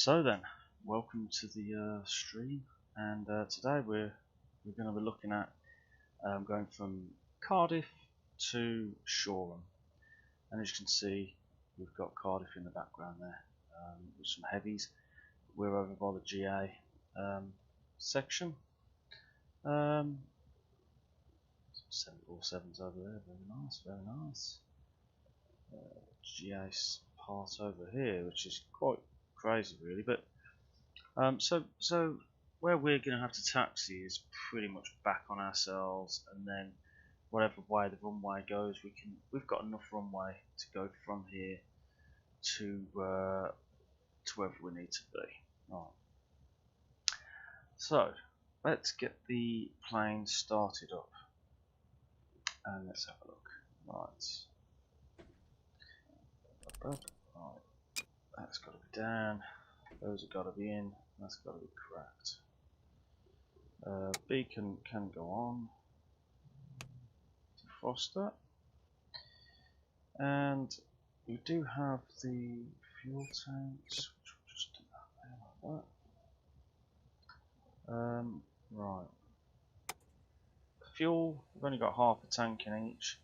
So then, welcome to the stream, and today we're going to be looking at going from Cardiff to Shoreham, and as you can see, we've got Cardiff in the background there with some heavies. We're over by the GA section. 747s over there, very nice, very nice. GA part over here, which is quite crazy really, but so where we're going to have to taxi is pretty much back on ourselves, and then whatever way the runway goes, we've got enough runway to go from here to wherever we need to be. Right. So let's get the plane started up and let's have a look. Right, that's got to be down. Those have got to be in. That's got to be cracked. Beacon can go on. Defrost that. And we do have the fuel tanks, which we'll just do that there like that. Right. Fuel, we've only got half a tank in each.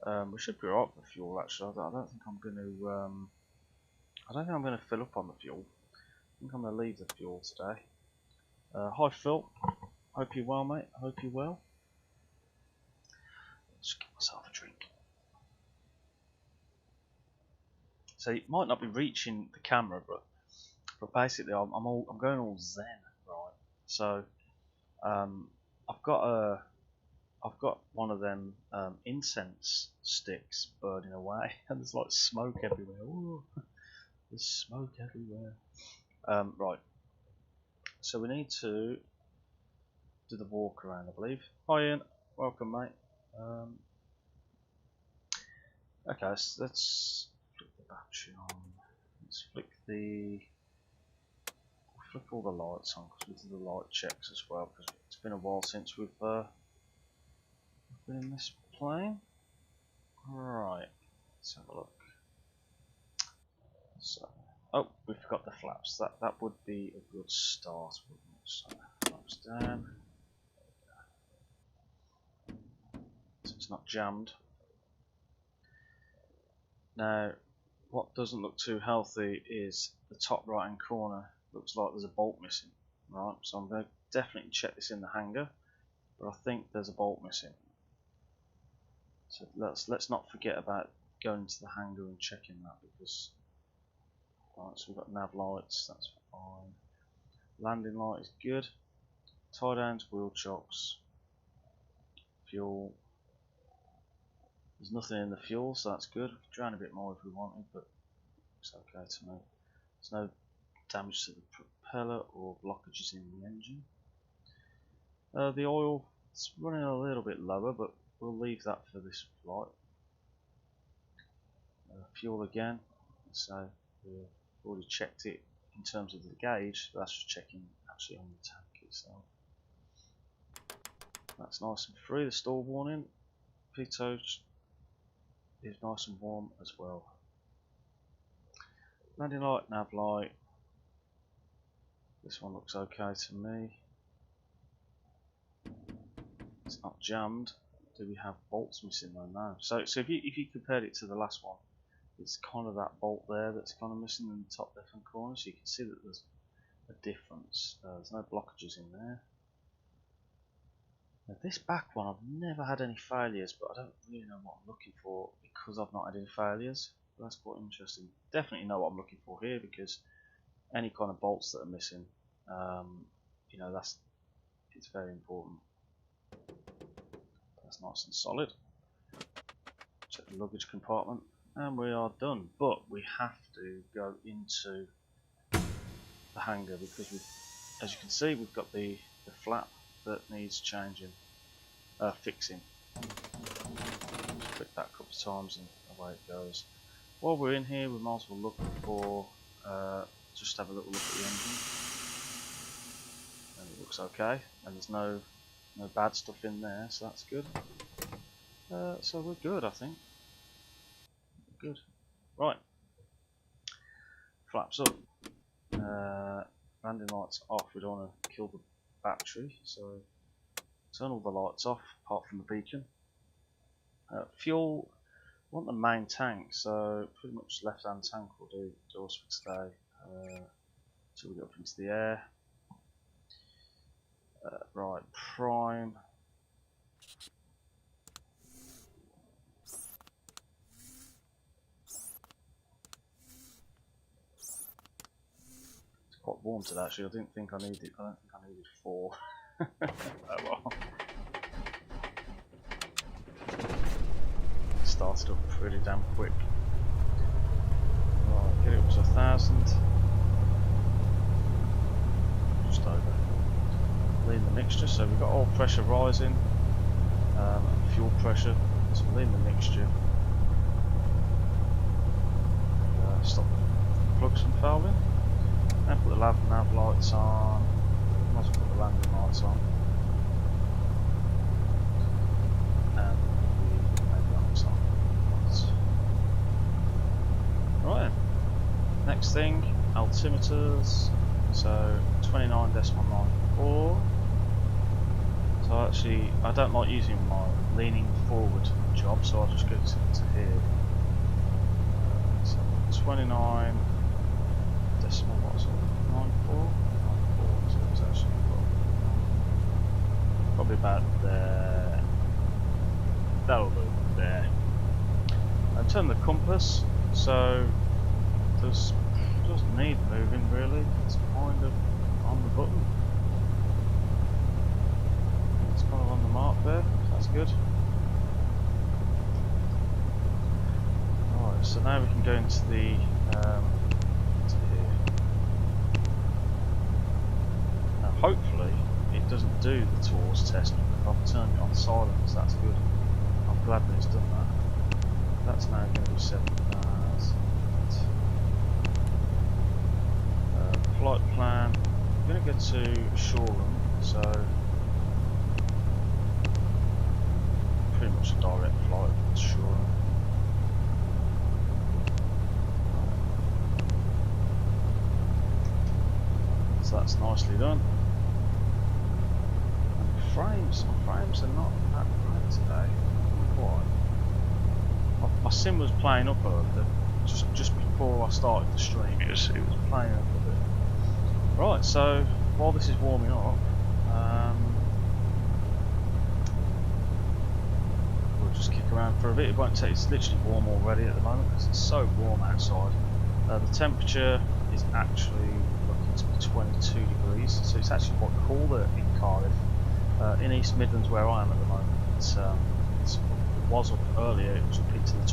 We should be alright for fuel actually. I don't think I'm going to. I don't think I'm going to fill up on the fuel. I think I'm going to leave the fuel today. Hi Phil, hope you're well mate, hope you're well. Just get myself a drink. So it might not be reaching the camera, but basically I'm going all zen, right? So I've got one of them incense sticks burning away, and there's like smoke everywhere. Ooh, there's smoke everywhere. Right. So we need to do the walk around, I believe. Hi Ian, welcome mate. Okay, so let's flick the battery on. Let's flick all the lights on, because we did the light checks as well, because it's been a while since we've been in this plane. Right, let's have a look. So, oh, we forgot the flaps. That would be a good start, wouldn't it? So, flaps down. So it's not jammed. Now, what doesn't look too healthy is the top right hand corner. Looks like there's a bolt missing. Right, so I'm going to definitely check this in the hangar, but I think there's a bolt missing. So let's not forget about going to the hangar and checking that, because right, so we've got nav lights, that's fine. Landing light is good. Tie downs, wheel chocks, fuel. There's nothing in the fuel, so that's good. We could drain a bit more if we wanted, but it's okay to me. There's no damage to the propeller or blockages in the engine. The oil, it's running a little bit lower, but we'll leave that for this flight. Fuel again, so we've already checked it in terms of the gauge, but that's just checking actually on the tank itself. That's nice and free. The stall warning, pitot is nice and warm as well. Landing light, nav light. This one looks okay to me. It's not jammed. Do we have bolts missing though? No. So if you compared it to the last one, it's kind of that bolt there that's kind of missing in the top left hand corner. So you can see that there's a difference. There's no blockages in there. Now this back one, I've never had any failures, but I don't really know what I'm looking for because I've not had any failures. But that's quite interesting. Definitely know what I'm looking for here, because any kind of bolts that are missing, you know, it's very important. That's nice and solid. Check the luggage compartment, and we are done. But we have to go into the hangar, because as you can see, we've got the flap that needs changing, fixing. Just click that a couple of times and away it goes. While we're in here, we might as well look for, just have a little look at the engine. And it looks okay, and there's no bad stuff in there, so that's good. So we're good, I think. Good. Right. Flaps up. Landing lights off, we don't want to kill the battery, so turn all the lights off apart from the beacon. Fuel, I want the main tank, so pretty much left hand tank will do us for today until we get up into the air. Right, prime. It's quite warm today actually, I don't think I needed 4. Oh well. Started up pretty damn quick. Right, get it up to 1,000. Just over. Lean the mixture, so we've got oil pressure rising, and fuel pressure, so lean the mixture. Stop the plugs from fouling. And put the nav lights on. Might as well put the landing lights on. And the nav lights on. Right. Next thing, altimeters. So 29.94. So actually, I don't like using my leaning forward job, so I'll just go to here. So 29 decimal, what's it? 94? 94, so it's actually probably about there. That'll do there. And turn the compass, so there's doesn't need moving really, it's kind of on the button. It's kind of on the mark there, so that's good. Alright, so now we can go into the into here. Now hopefully it doesn't do the tours test. I've turned it on silence, that's good. I'm glad that it's done that. That's now going to be 7,000. Flight plan, I'm going to go to Shoreham, so pretty much a direct flight to Shoreham. So that's nicely done. And my frames are not that great today, quite. My sim was playing up a bit, just before I started the stream, it was playing up a bit. Right, so while this is warming up, we'll just kick around for a bit. It won't take, it's literally warm already at the moment because it's so warm outside. The temperature is actually looking to be 22 degrees, so it's actually quite cool in Cardiff. In East Midlands where I am at the moment, it was up earlier, it was up into the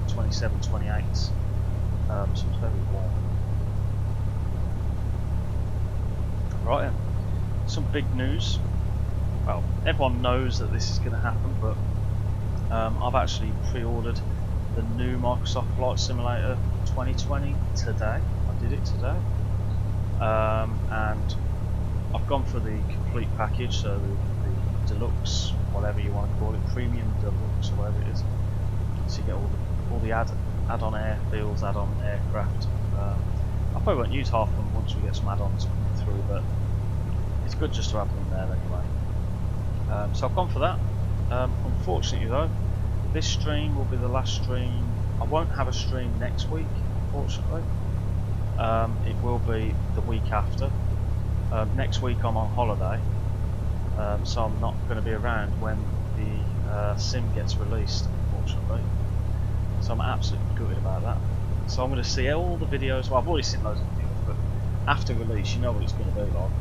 27, 28s, so it's very warm. Right then, some big news. Well, everyone knows that this is going to happen, but I've actually pre-ordered the new Microsoft Flight Simulator 2020 today. I did it today, and I've gone for the complete package, so the deluxe, whatever you want to call it, premium deluxe, or whatever it is. So you get all the add-on airfields, add-on aircraft. I probably won't use half of them once we get some add-ons coming through, but it's good just to have them there anyway. So I've gone for that. Unfortunately though, this stream will be the last stream. I won't have a stream next week, unfortunately. It will be the week after. Next week I'm on holiday, so I'm not going to be around when the sim gets released, unfortunately. So I'm absolutely gutted about that. So I'm going to see all the videos. Well, I've already seen loads of videos, but after release, you know what it's going to be like.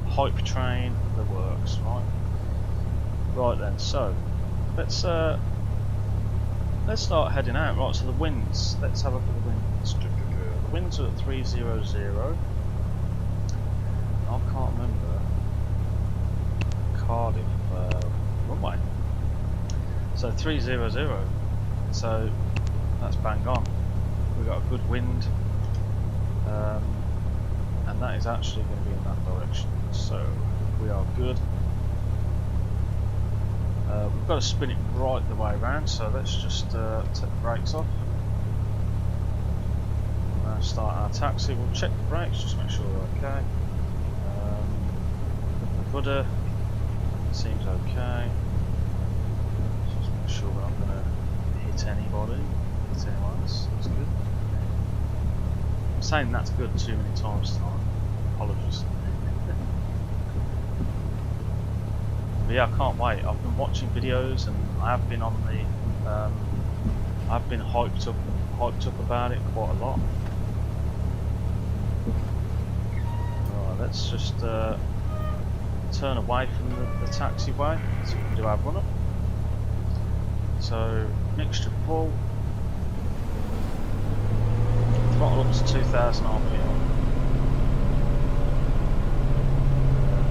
Hype train, the works, right? Right then, so let's start heading out. Right, so the winds. Let's have a look at the winds. The winds are at 300. I can't remember Cardiff runway. So 300. So that's bang on. We've got a good wind, and that is actually going to be in that direction, so we are good. We've got to spin it right the way around, so let's just take the brakes off. Now start our taxi. We'll check the brakes, just make sure they're okay. The footer seems okay. Just make sure we're not going to hit anybody, hit anyone else. That's good. I'm saying that's good too many times tonight. Apologies. But yeah, I can't wait. I've been watching videos and I have been on the I've been hyped up about it quite a lot. Right, let's just turn away from the taxiway so we can do our run up. So mixture full. Throttle up to 2000 RPM.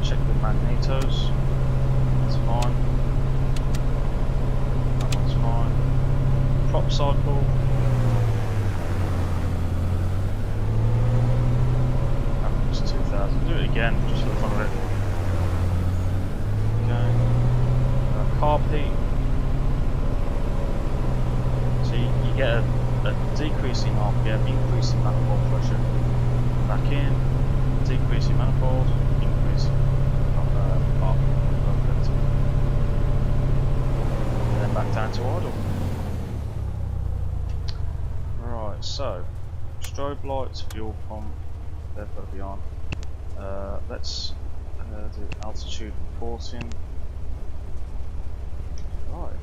Check the magnetos. That's fine. That one's fine. Prop cycle. That one's 2000. Do it again, just for the fun of it. Okay. Carb heat. So you get a decreasing RPM, increasing manifold pressure. Back in, decreasing manifold, increasing RPM. Perfect. And then back down to idle. Right, so strobe lights, fuel pump, they've got to be on. Let's do altitude reporting. Right,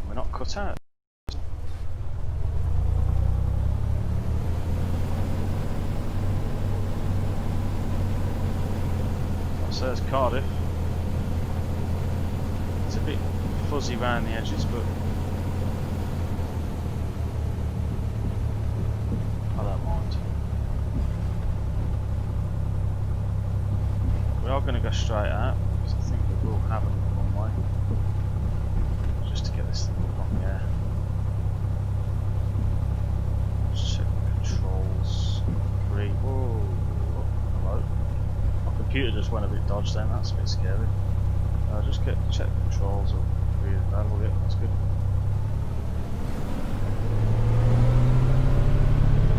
we're not cut out. So there's Cardiff. It's a bit fuzzy around the edges, but I don't mind. We are going to go straight out because I think we will have a runway just to get this thing up on the air. Let's check the controls. 3. Whoa. Hello. Computer just went a bit dodged then, that's a bit scary. Just check the controls of available, yeah, that's good.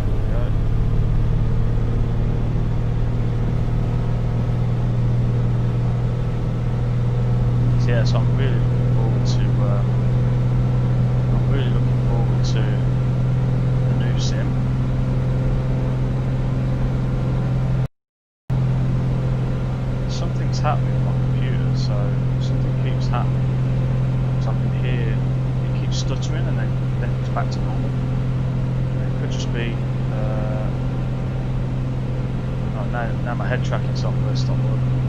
There we go. So yeah, so I'm really looking forward to the new sim. Something's happening with my computer, so something keeps happening. So I can hear it keeps stuttering and then it's back to normal. And it could just be now my head tracking software stopped working.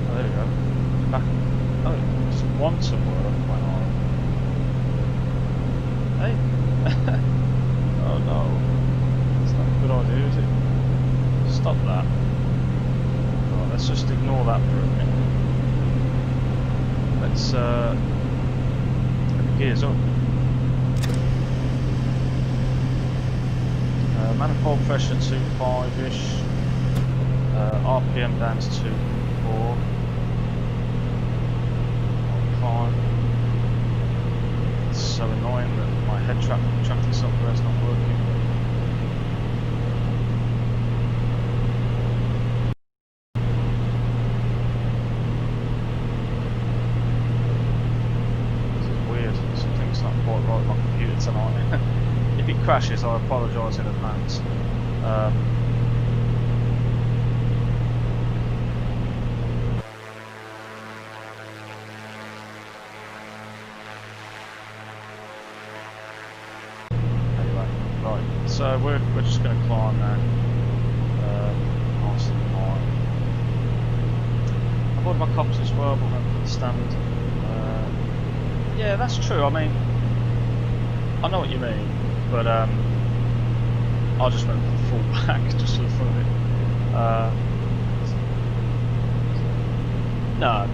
Oh, there we go. Back. Oh, it's one somewhere went on. Hey. Oh no. Good idea, is it? Stop that. Right, let's just ignore that for a minute. Let's get the gears up. Manifold pressure 2.5-ish. RPM down to 2.4. Fine. It's so annoying that my head tracking software is not working. Tonight. If it crashes, I apologise in advance. Anyway, right. So we're just going to climb now. Nice and high. I bought my cops as well, but went for the standard. Yeah, that's true. I mean, I know what you mean, but I just went for the full back just for the fun of it. No.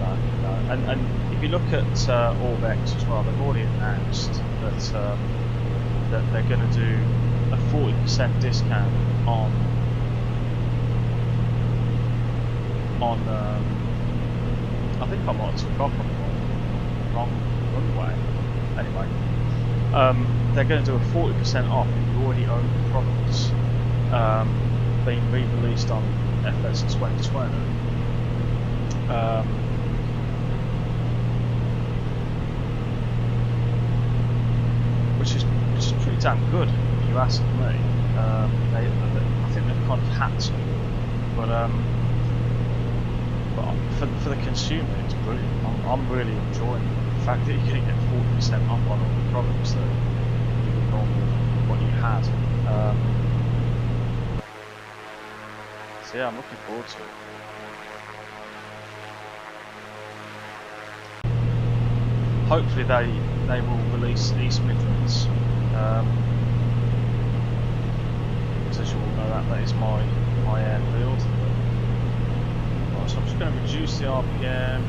And if you look at Orbex as well, they've already announced that they're going to do a 40% discount on I think I might have took off on the wrong runway. Anyway. they're going to do a 40% off if you already own the products, being re-released on FS 2020. Which is pretty damn good, if you ask me. I think they've kind of had to, but for the consumer, it's brilliant. I'm really enjoying it. The fact that you can get 40% off on all the products that you would normally what you had. So yeah, I'm looking forward to it. Hopefully they will release East Midlands. As you all know, that is my airfield. Right, so I'm just going to reduce the RPM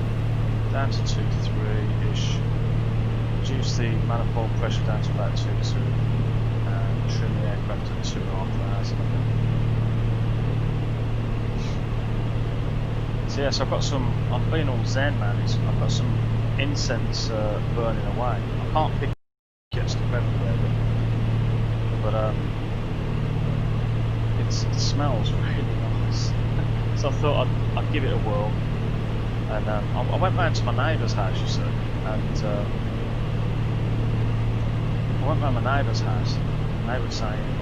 down to 2 to 3-ish. Reduce the manifold pressure down to about 2 to, and trim the aircraft at 2,500. So yes, I've got some. I'm being all zen, man. I've got some incense burning away. I can't pick it stuff everywhere, but it smells really nice. So I thought I'd give it a whirl. And I went round to my neighbour's house, you see, and I went round my neighbour's house, and they were saying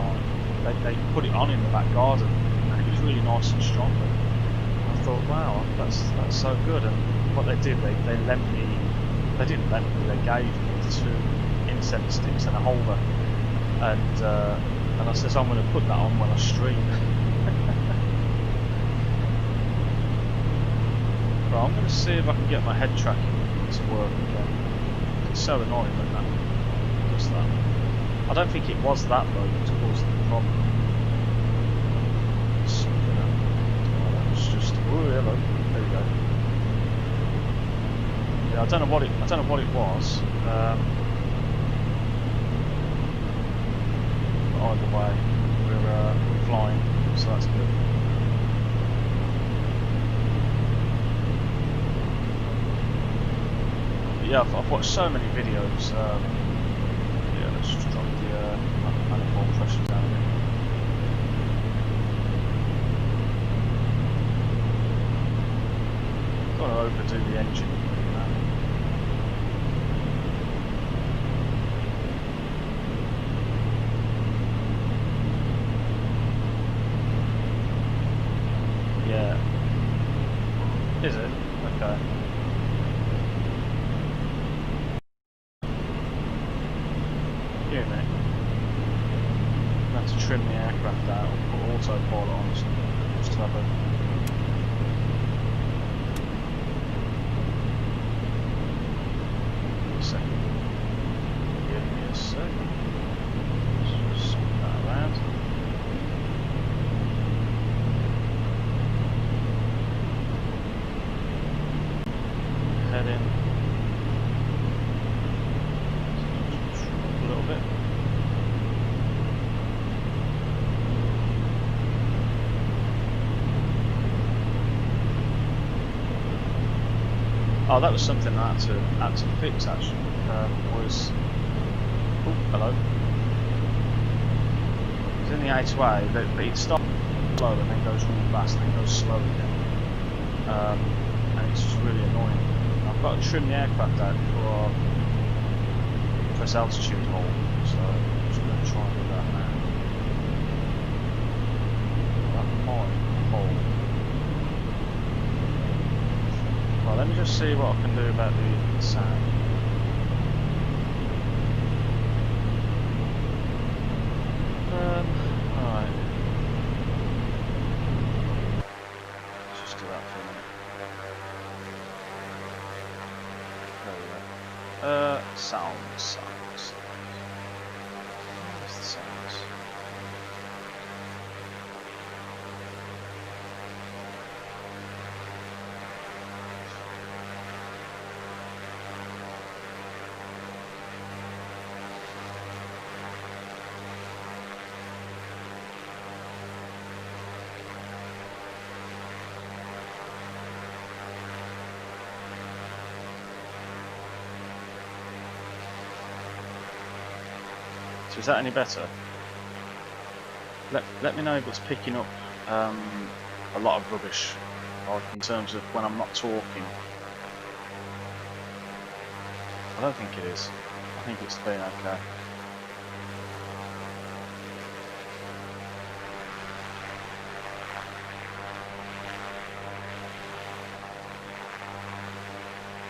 like they put it on in the back garden, and it was really nice and strong. And I thought, wow, that's so good. And what they did, they lent me. They didn't lend me. They gave me 2 incense sticks and a holder, and I said, I'm going to put that on when I stream. Right, I'm going to see if I can get my head tracking to work again. It's so annoying when that does that. I don't think it was that though that caused the problem. Something else. Oh, that was just. Oh, hello. There we go. Yeah, I don't know what it was. Either way, we're flying, so that's good. But yeah, I've watched so many videos. Yeah, let's just drop the manifold pressure down a bit. Got to overdo the engine. Yeah. Is it? Okay. Hear me. I'm going to have to trim the aircraft out and put autopilot on just to have a second. Give me a second. Just swap that around. Head in. A little bit. Oh, that was something I had to fix actually. Was oh, hello. It's in the A2A, but it starts slow and then goes really fast and then goes slow again. And it's just really annoying. I've got to trim the aircraft out before I press altitude hold, so I'm just going to try and do that now. That might hold. Well, let me just see what I can do about the sound. Alright. Let's just do that for a minute. There we go. Sounds. Where's the sounds? So is that any better? Let me know if it's picking up a lot of rubbish, like in terms of when I'm not talking. I don't think it is. I think it's been okay.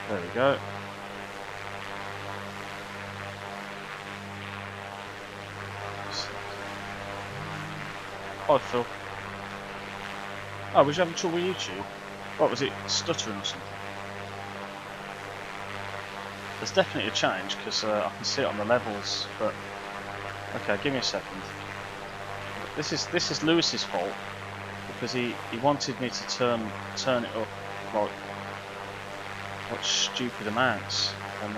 There we go. Hi Phil. Oh, was you having trouble with YouTube? What was it, stuttering or something? There's definitely a change because I can see it on the levels, but okay, give me a second. This is Lewis's fault because he wanted me to turn it up like stupid amounts, and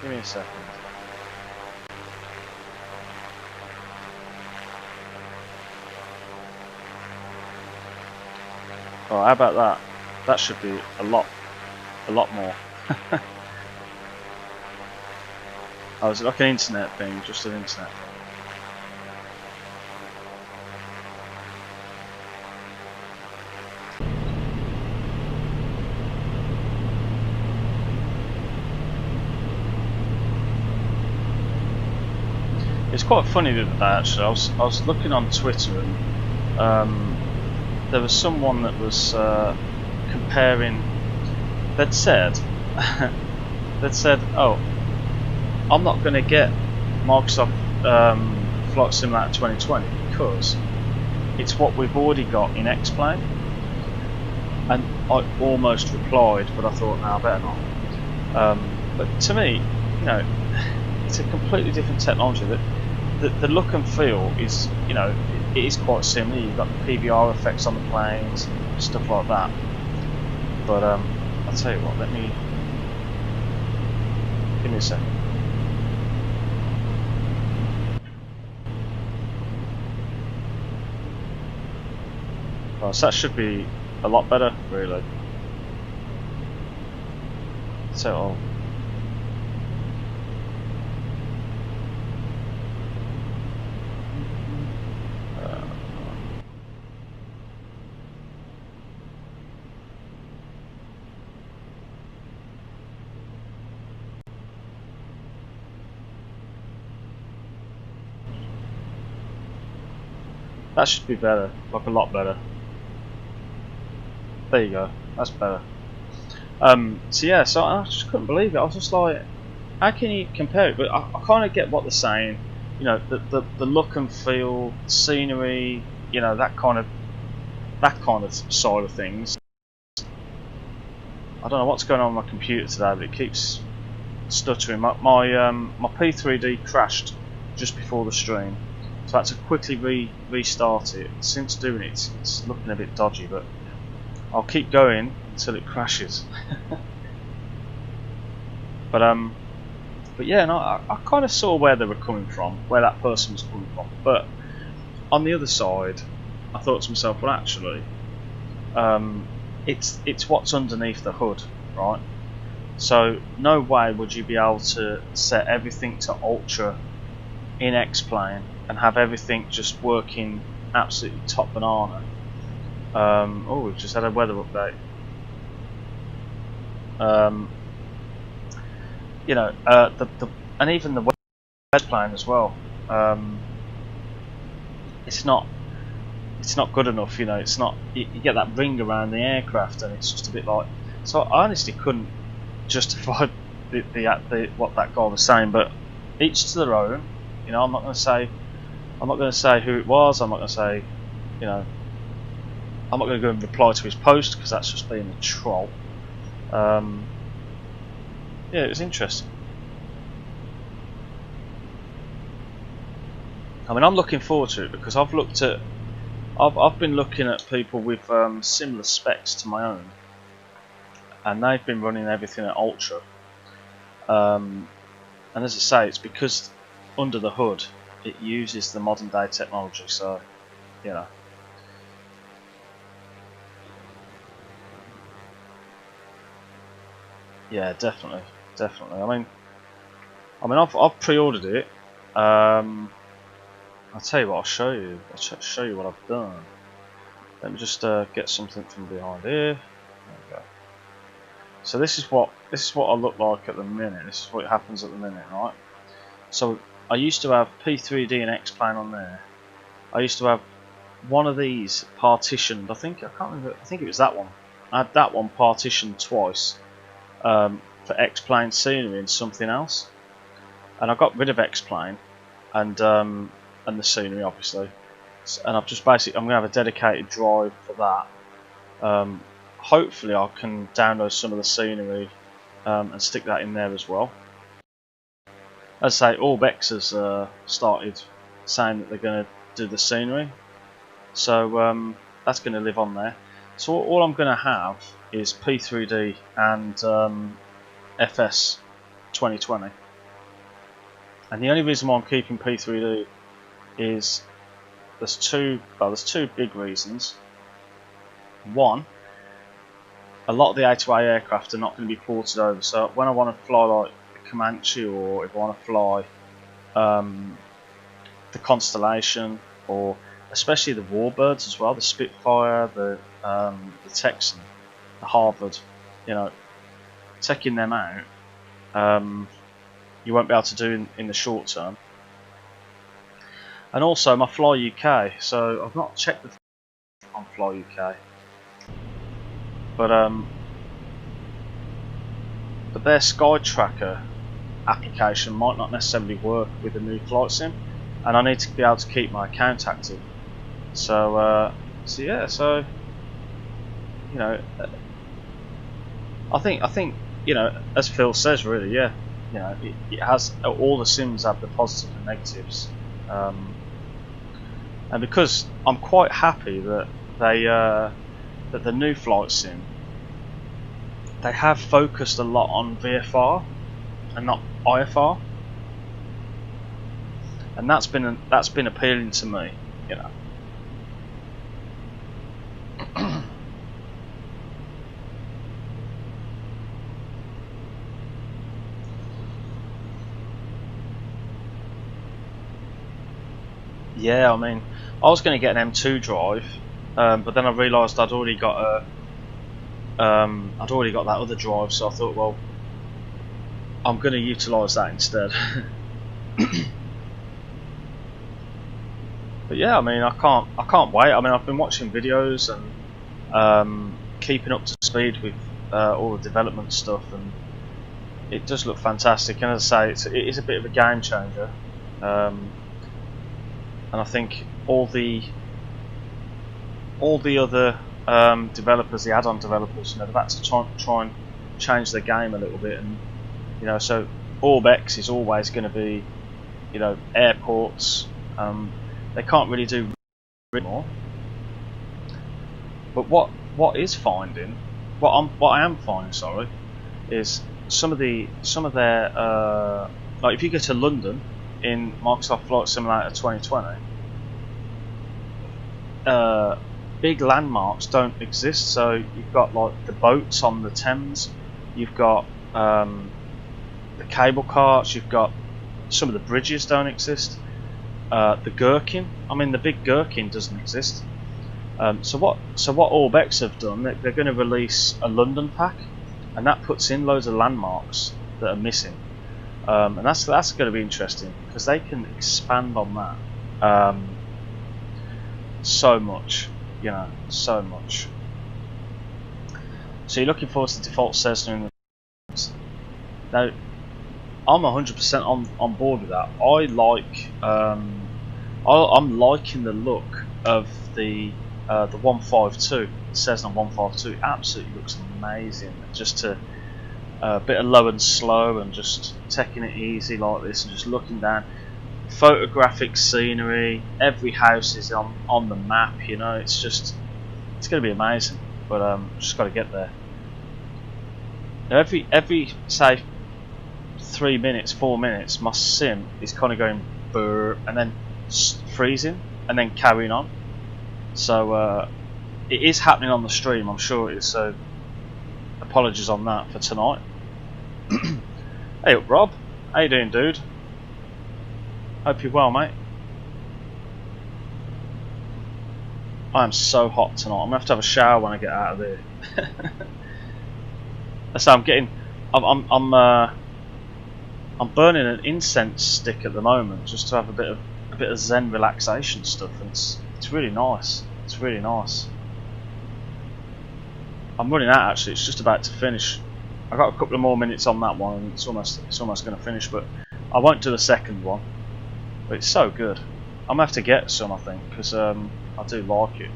give me a second. Oh, how about that? That should be a lot more. Oh, is it like an internet thing? Just an internet thing? It's quite funny the other day actually. I was looking on Twitter and there was someone that was comparing. They'd said, oh, I'm not going to get Microsoft Flight Simulator 2020 because it's what we've already got in X-Plane. And I almost replied, but I thought, no, I better not. But to me, you know, it's a completely different technology. That the look and feel is, you know, it is quite similar. You've got the PBR effects on the planes, stuff like that. But I'll tell you what. Give me a second. Oh, so that should be a lot better, really. So that should be better, like a lot better. There you go, that's better. So yeah, so I just couldn't believe it. I was just like, how can you compare it? But I kind of get what they're saying. You know, the look and feel, scenery, you know, that kind of side of things. I don't know what's going on with my computer today, but it keeps stuttering. My P3D crashed just before the stream, so I had to quickly restart it. Since doing it, it's looking a bit dodgy, but I'll keep going until it crashes. But yeah, no, I kind of saw where they were coming from, where that person was coming from. But on the other side, I thought to myself, well, actually, it's what's underneath the hood, right? So no way would you be able to set everything to ultra in X-Plane and have everything just working absolutely top banana. Oh, we've just had a weather update. You know, and even the weather plane as well. It's not good enough. You know, it's not. You get that ring around the aircraft, and it's just a bit like. So I honestly couldn't justify what that guy was saying. But each to their own. You know, I'm not going to say who it was. I'm not going to say, you know. I'm not going to go and reply to his post because that's just being a troll. Yeah, it was interesting. I mean, I'm looking forward to it because I've been looking at people with similar specs to my own, and they've been running everything at ultra. And as I say, it's because under the hood it uses the modern day technology. So, you know. Yeah, definitely. I mean, I've pre-ordered it, I'll tell you what, I'll show you. I'll show you what I've done. Let me just get something from behind here. There we go. So this is what I look like at the minute. This is what happens at the minute, right? So I used to have P3D and X-Plane on there. I used to have one of these partitioned. I can't remember. I think it was that one. I had that one partitioned twice for X-Plane scenery and something else. And I got rid of X-Plane and the scenery, obviously. And I've just basically, I'm going to have a dedicated drive for that. Hopefully I can download some of the scenery and stick that in there as well. As I say, Orbex has started saying that they're going to do the scenery, so that's going to live on there. So all I'm going to have is P3D and FS 2020. And the only reason why I'm keeping P3D is there's two big reasons. One, a lot of the A2A aircraft are not going to be ported over, so when I want to fly like the Comanche, or if I want to fly the Constellation, or especially the Warbirds as well, the Spitfire, the Texan, the Harvard, you know, taking them out, you won't be able to do in the short term. And also my Fly UK, so I've not checked the on Fly UK, but their Sky Tracker application might not necessarily work with the new flight sim, and I need to be able to keep my account active. So yeah, so you know, I think you know, as Phil says, really, yeah, you know, it has, all the sims have the positives and negatives, and because I'm quite happy that that the new flight sim, they have focused a lot on VFR and not IFR, and that's been appealing to me, you know. Yeah, I mean, I was going to get an M2 drive, but then I realised I'd already got that other drive, so I thought, well, I'm going to utilise that instead. But yeah, I mean, I can't wait. I mean, I've been watching videos and keeping up to speed with all the development stuff, and it does look fantastic. And as I say, it is a bit of a game changer. And I think all the other developers, the add-on developers, you know, they've had to try and change their game a little bit, and you know, so Orbex is always going to be, you know, airports. They can't really do more. But what I am finding, sorry, is some of their like if you go to London in Microsoft Flight Simulator 2020, big landmarks don't exist. So you've got like the boats on the Thames, you've got the cable cars, you've got some of the bridges don't exist. The gherkin, I mean the big gherkin doesn't exist. So what Orbex have done, they're going to release a London pack, and that puts in loads of landmarks that are missing. And that's going to be interesting, because they can expand on that so much, you know, so much. So you're looking forward to the default Cessna in the now. I'm 100% on board with that. I like I'm liking the look of the 152, Cessna 152. It absolutely looks amazing. Just a bit of low and slow, and just taking it easy like this, and just looking down. Photographic scenery, every house is on the map, you know. It's going to be amazing, but just got to get there. Now every say 3 minutes, 4 minutes, my sim is kind of going brr, and then freezing, and then carrying on. So it is happening on the stream, I'm sure it is, so apologies on that for tonight. Hey up, Rob, how you doing, dude? Hope you're well, mate. I am so hot tonight. I'm gonna have to have a shower when I get out of here. So I'm burning an incense stick at the moment just to have a bit of Zen relaxation stuff, and it's really nice. It's really nice. I'm running out actually. It's just about to finish. I got a couple of more minutes on that one, and it's almost going to finish. But I won't do the second one. But it's so good. I'm gonna have to get some, I think, because I do like it.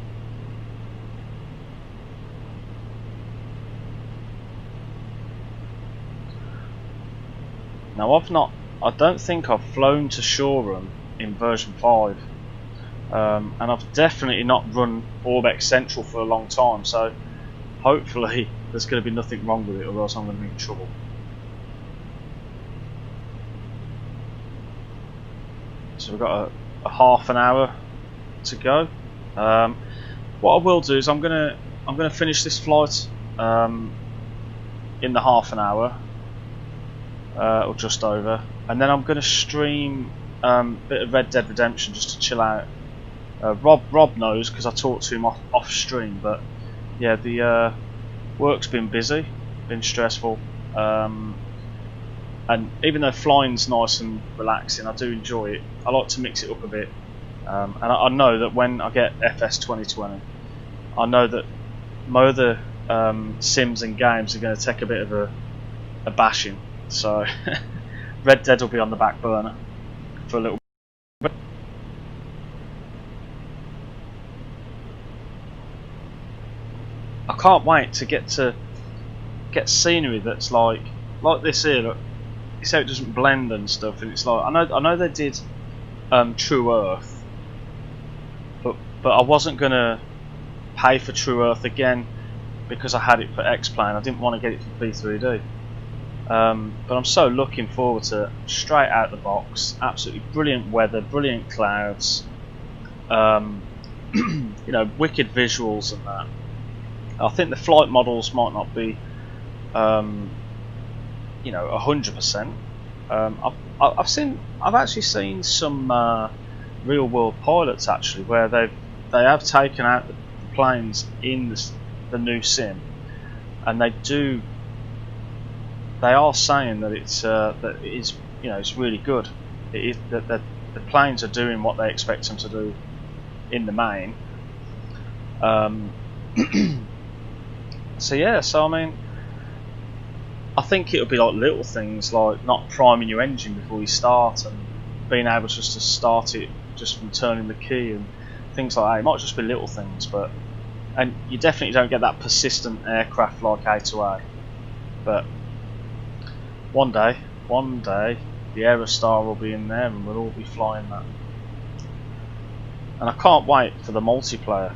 Now I don't think I've flown to Shoreham in version 5, and I've definitely not run Orbex Central for a long time, so hopefully there's going to be nothing wrong with it, or else I'm going to be in trouble. So we've got a half an hour to go. What I will do is I'm gonna finish this flight in the half an hour. Or just over, and then I'm going to stream a bit of Red Dead Redemption just to chill out. Rob knows because I talked to him off stream, but yeah, the work's been busy, been stressful, and even though flying's nice and relaxing, I do enjoy it. I like to mix it up a bit, and I know that when I get FS 2020, I know that my other sims and games are going to take a bit of a bashing. So Red Dead will be on the back burner for a little bit. I can't wait to get scenery that's like this here. Look, you see how it doesn't blend and stuff, and it's like I know they did True Earth, but I wasn't gonna pay for True Earth again because I had it for X-Plane. I didn't want to get it for P3D. But I'm so looking forward to it. Straight out the box, absolutely brilliant weather, brilliant clouds, you know, wicked visuals and that. I think the flight models might not be, you know, 100%. I've actually seen some real world pilots actually where they have taken out the planes in the new sim, and they are saying that it's that it is, you know, it's really good. It is that the planes are doing what they expect them to do in the main. So yeah, so I mean, I think it'll be like little things like not priming your engine before you start, and being able just to start it just from turning the key and things like that. It might just be little things, and you definitely don't get that persistent aircraft like A2A, but one day, the Aerostar will be in there and we'll all be flying that. And I can't wait for the multiplayer.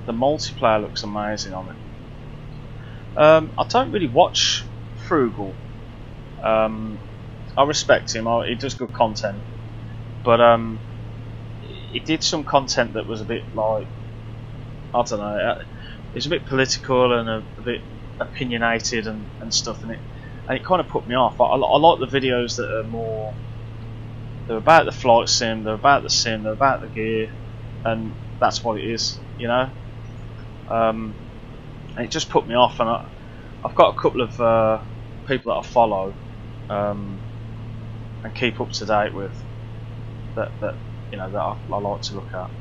The multiplayer looks amazing on it. I don't really watch Frugal. I respect him. He does good content, but he did some content that was a bit like, I don't know. It's a bit political and a bit opinionated and stuff, and it kind of put me off. I like the videos that are more, they're about the flight sim, they're about the sim, they're about the gear, and that's what it is, you know. And it just put me off, and I've got a couple of people that I follow and keep up to date with that you know that I like to look at.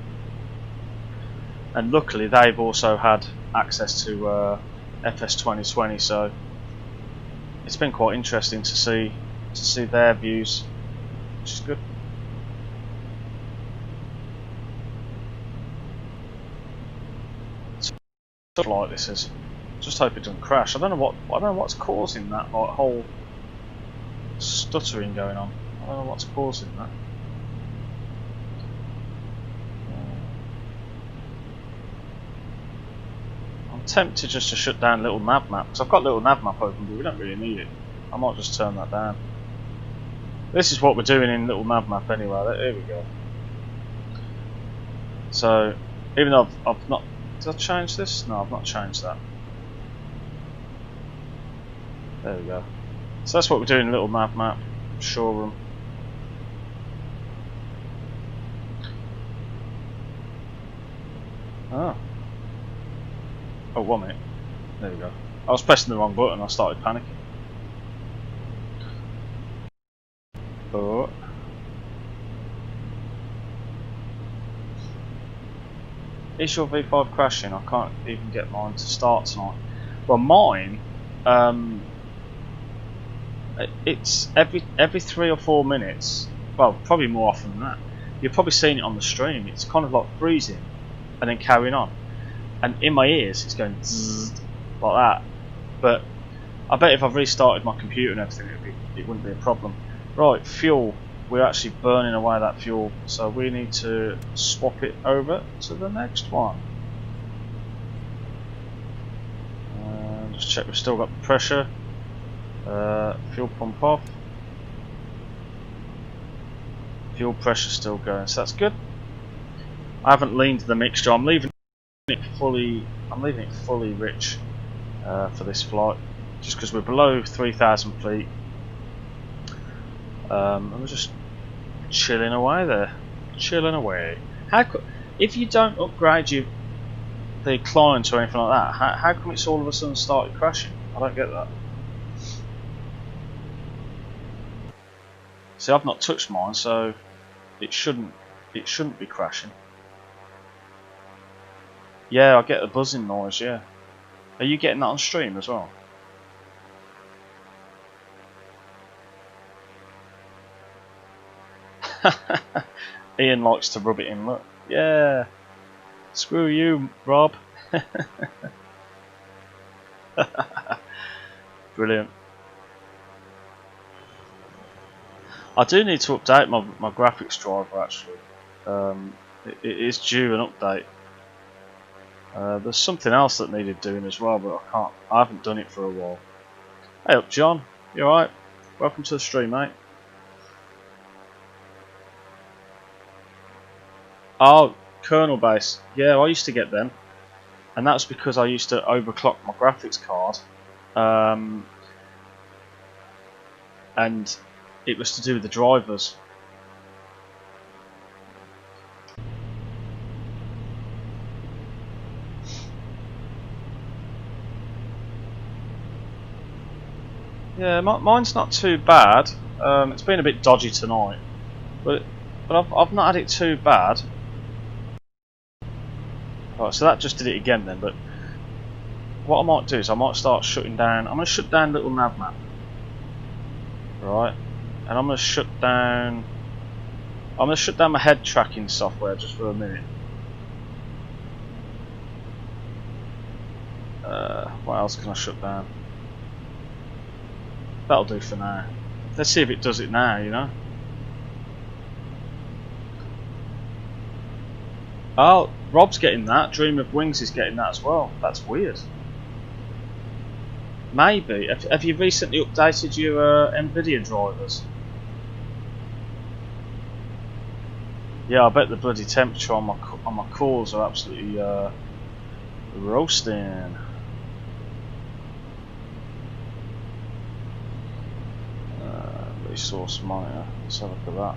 And luckily they've also had access to FS 2020, so it's been quite interesting to see their views, which is good. Stuff like this is. Just hope it doesn't crash. I don't know what's causing that like whole stuttering going on. I don't know what's causing that. I'm tempted just to shut down little nav map, because I've got little nav map open, but we don't really need it. I might just turn that down. This is what we're doing in little nav map anyway. There we go. So even though I've not, did I change this? No, I've not changed that. There we go. So that's what we're doing in little nav map, Shoreham. Oh. Oh, 1 minute. There we go. I was pressing the wrong button, I started panicking. Oh. Is your V5 crashing? I can't even get mine to start tonight. Well, mine, it's every 3 or 4 minutes. Well, probably more often than that. You've probably seen it on the stream. It's kind of like freezing and then carrying on. And in my ears, it's going zzz, like that. But I bet if I've restarted my computer and everything, it wouldn't be a problem. Right, fuel. We're actually burning away that fuel, so we need to swap it over to the next one. Just check we've still got the pressure. Fuel pump off. Fuel pressure still going, so that's good. I haven't leaned the mixture. I'm leaving it fully rich for this flight, just because we're below 3,000 feet. And we're just chilling away there, chilling away. If you don't upgrade the client or anything like that, how come it's all of a sudden started crashing? I don't get that. See, I've not touched mine, so it shouldn't be crashing. Yeah, I get the buzzing noise. Yeah, are you getting that on stream as well? Ian likes to rub it in. Look, yeah. Screw you, Rob. Brilliant. I do need to update my graphics driver actually. It is due an update. There's something else that needed doing as well, but I haven't done it for a while. Hey up, John. You alright? Welcome to the stream, mate. Oh, kernel base. Yeah, I used to get them, and that's because I used to overclock my graphics card, and it was to do with the drivers. Yeah, mine's not too bad. It's been a bit dodgy tonight, but I've not had it too bad. Right, so that just did it again then. But what I might do is I might start shutting down. I'm going to shut down little nav map, right? And I'm going to shut down. I'm going to shut down my head tracking software just for a minute. What else can I shut down? That'll do for now. Let's see if it does it now, you know. Oh, Rob's getting that. Dream of Wings is getting that as well. That's weird. Maybe. Have you recently updated your NVIDIA drivers? Yeah, I bet the bloody temperature on my cores are absolutely roasting. Resource monitor. Let's have a look at that.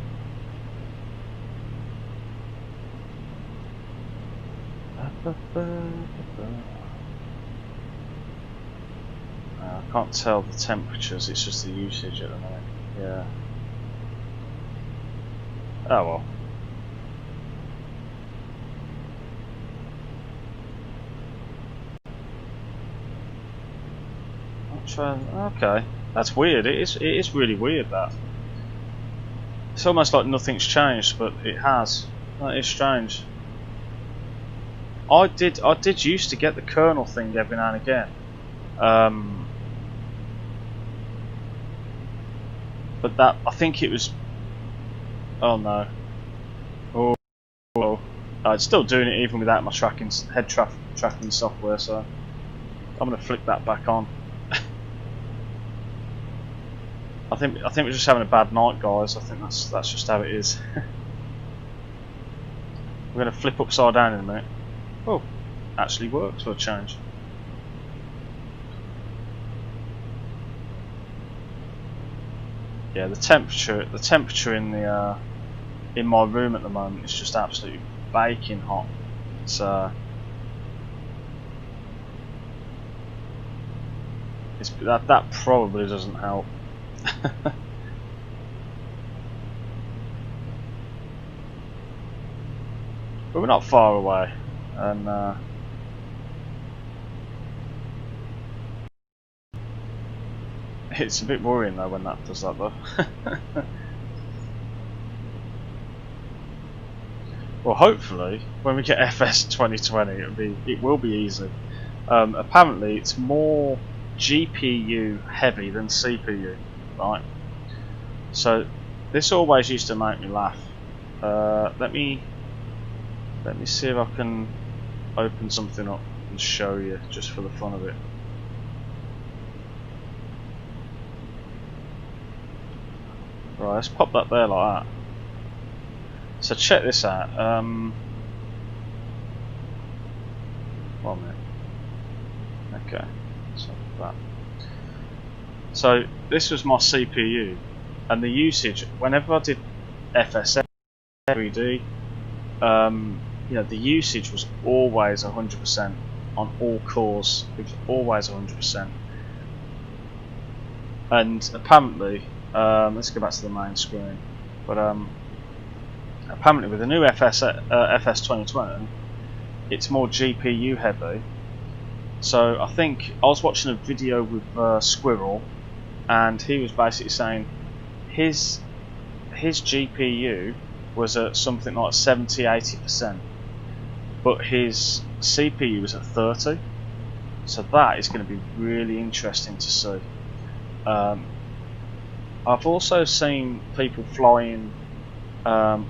I can't tell the temperatures, it's just the usage at the minute. Yeah. Oh well. Okay, that's weird. It is really weird that. It's almost like nothing's changed, but it has. That is strange. I did used to get the kernel thing every now and again, but that I think it was. Oh no! Oh, it's still doing it even without my tracking software. So I'm gonna flick that back on. I think we're just having a bad night, guys. I think that's just how it is. We're gonna flip upside down in a minute. Oh, actually works for a change. Yeah, the temperature in in my room at the moment is just absolutely baking hot. It's that probably doesn't help. But we're not far away, and it's a bit worrying though when that does that though. Well, hopefully when we get FS 2020 it will be easy. Apparently it's more GPU heavy than CPU, right? So this always used to make me laugh. Let me see if I can open something up and show you just for the fun of it. Right, let's pop that there like that. So check this out. 1 minute. Okay, so that. So this was my CPU, and the usage whenever I did FSM 3D, you know, the usage was always 100% on all cores. It was always 100%. And apparently, let's go back to the main screen. But apparently, with the new FS 2020, it's more GPU heavy. So I think I was watching a video with Squirrel, and he was basically saying his GPU was at something like 70-80%, but his CPU was at 30. So that is going to be really interesting to see. I've also seen people flying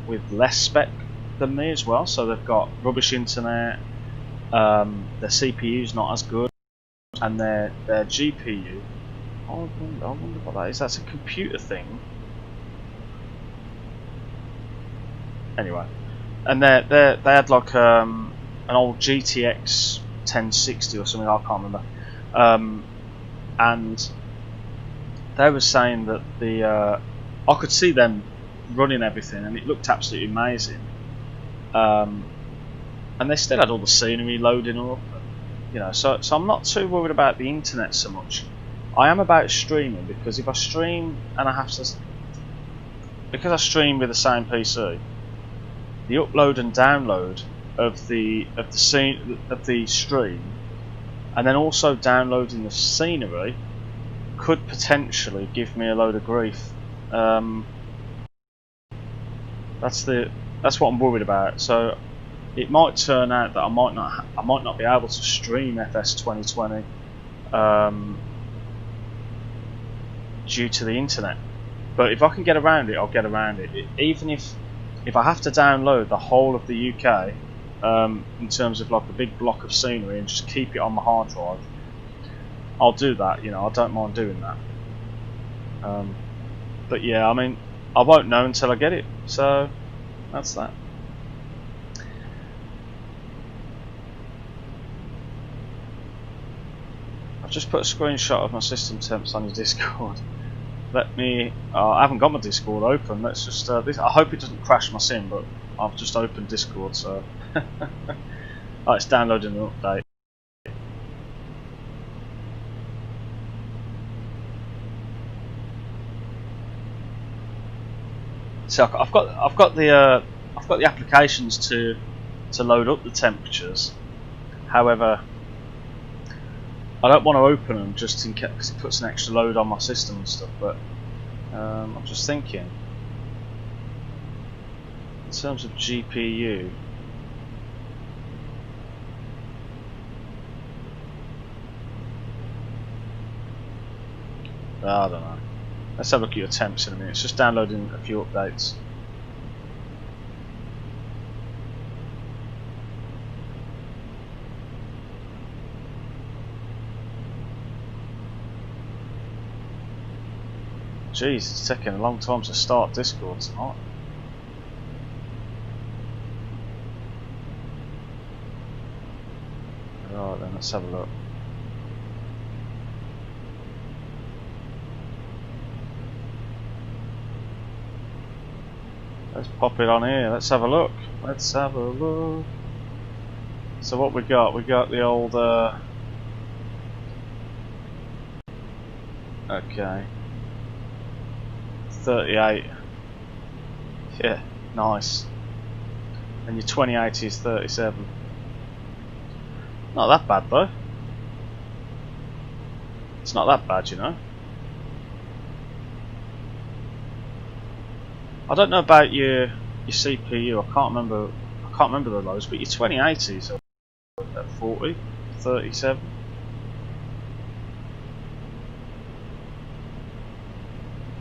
with less spec than me as well. So they've got rubbish internet, their CPU's not as good, and their GPU. I wonder what that is. That's a computer thing. Anyway, and they had like an old GTX 1060 or something, I can't remember, and they were saying that I could see them running everything and it looked absolutely amazing, and they still had all the scenery loading up, you know. So I'm not too worried about the internet so much. I am about streaming, because if I stream and because I stream with the same PC, the upload and download of the stream, and then also downloading the scenery, could potentially give me a load of grief. That's what I'm worried about. So it might turn out that I might not be able to stream FS 2020 due to the internet. But if I can get around it, I'll get around it. Even if I have to download the whole of the UK, in terms of like a big block of scenery, and just keep it on my hard drive, I'll do that. You know, I don't mind doing that. But yeah, I mean, I won't know until I get it. So that's that. I've just put a screenshot of my system temps on your Discord. I haven't got my Discord open. Let's just I hope it doesn't crash my sim, but I've just opened Discord, so oh, it's downloading an update. So I've got the applications to load up the temperatures. However, I don't want to open them just in case, because it puts an extra load on my system and stuff. But I'm just thinking, in terms of GPU, I don't know. Let's have a look at your temps in a minute. It's just downloading a few updates. Jeez, it's taking a long time to start Discord tonight. Right then, let's have a look. Let's pop it on here. Let's have a look. Let's have a look. So what we got? We got the old Okay. 38. Yeah, nice. And your 2080 is 37. Not that bad though. It's not that bad, you know. I don't know about your CPU. I can't remember the lows, but your 2080s are at 40, 37.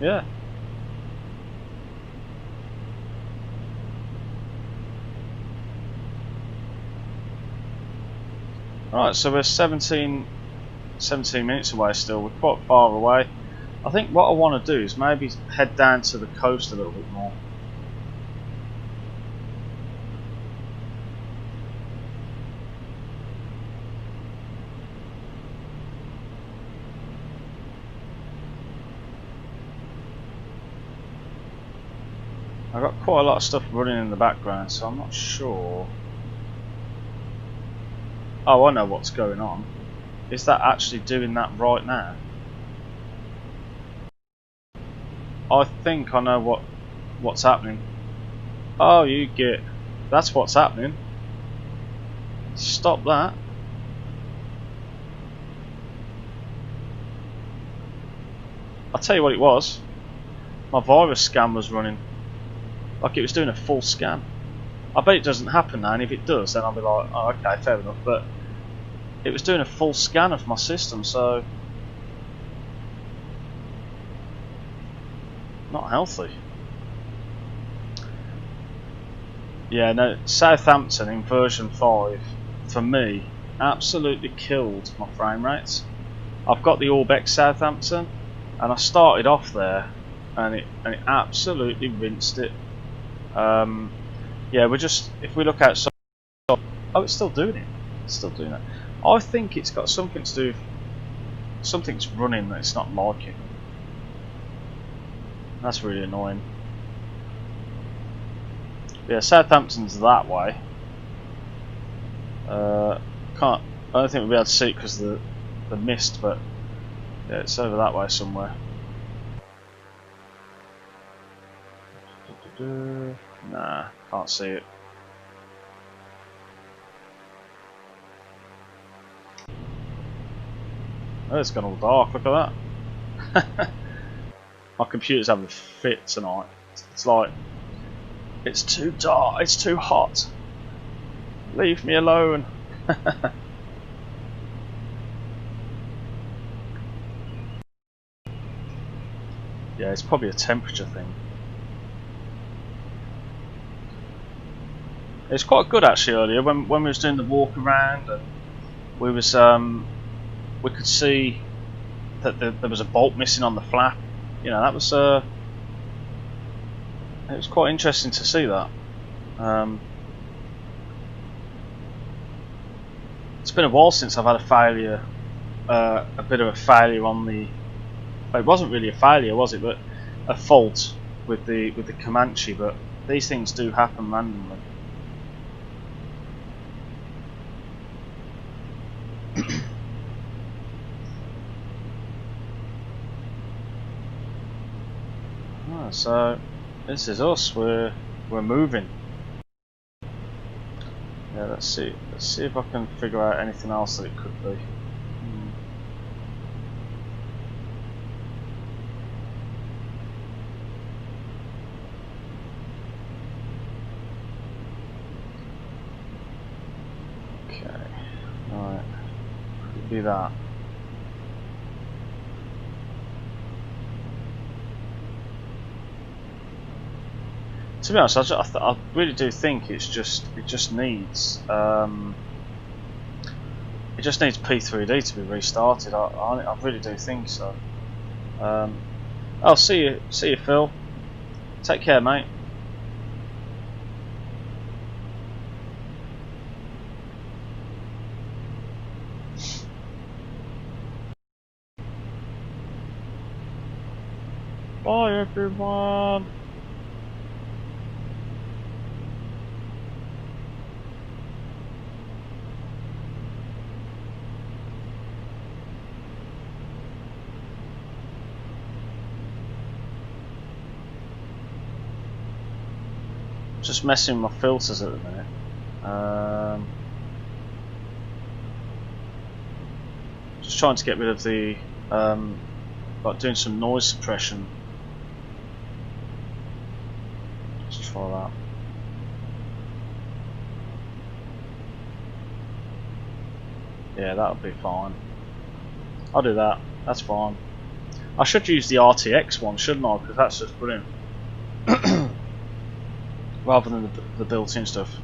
Yeah. Alright, so we're 17 minutes away still. We're quite far away. I think what I want to do is maybe head down to the coast a little bit more. I've got quite a lot of stuff running in the background, so I'm not sure. Oh, I know what's going on. Is that actually doing that right now? I think I know what's happening. Oh, you get. That's what's happening. Stop that. I'll tell you what it was. My virus scan was running. Like it was doing a full scan. I bet it doesn't happen now, and if it does, then I'll be like, oh, okay, fair enough. But it was doing a full scan of my system, so not healthy. Yeah, no, Southampton in version 5 for me absolutely killed my frame rates. I've got the Orbex Southampton, and I started off there, and it absolutely rinsed it. Yeah, we're just, if we look outside, oh, it's still doing it. It's still doing it. I think it's got something to do with something's running that it's not liking. That's really annoying. Yeah, Southampton's that way. I don't think we'll be able to see it because of the mist, but yeah, it's over that way somewhere. Nah, can't see it. Oh, it's gone all dark, look at that. My computer's having a fit tonight. It's like, it's too dark, it's too hot. Leave me alone. Yeah, it's probably a temperature thing. It's quite good actually earlier when we was doing the walk around, and we was we could see that there was a bolt missing on the flap. You know, that was it was quite interesting to see that. It's been a while since I've had a failure, a bit of a failure on the. Well, it wasn't really a failure, was it? But a fault with the Comanche. But these things do happen randomly. So this is us. We're moving. Yeah, let's see if I can figure out anything else that it could be. Okay, right, could be that. To be honest, I really do think it just needs P3D to be restarted. I really do think so. I'll see you, Phil. Take care, mate. Bye, everyone. just messing with my filters at the minute. Just trying to get rid of the like doing some noise suppression. Let's try that. Yeah, that'll be fine. I'll do that. That's fine. I should use the RTX one, shouldn't I? Because that's just brilliant. Rather than the built-in stuff.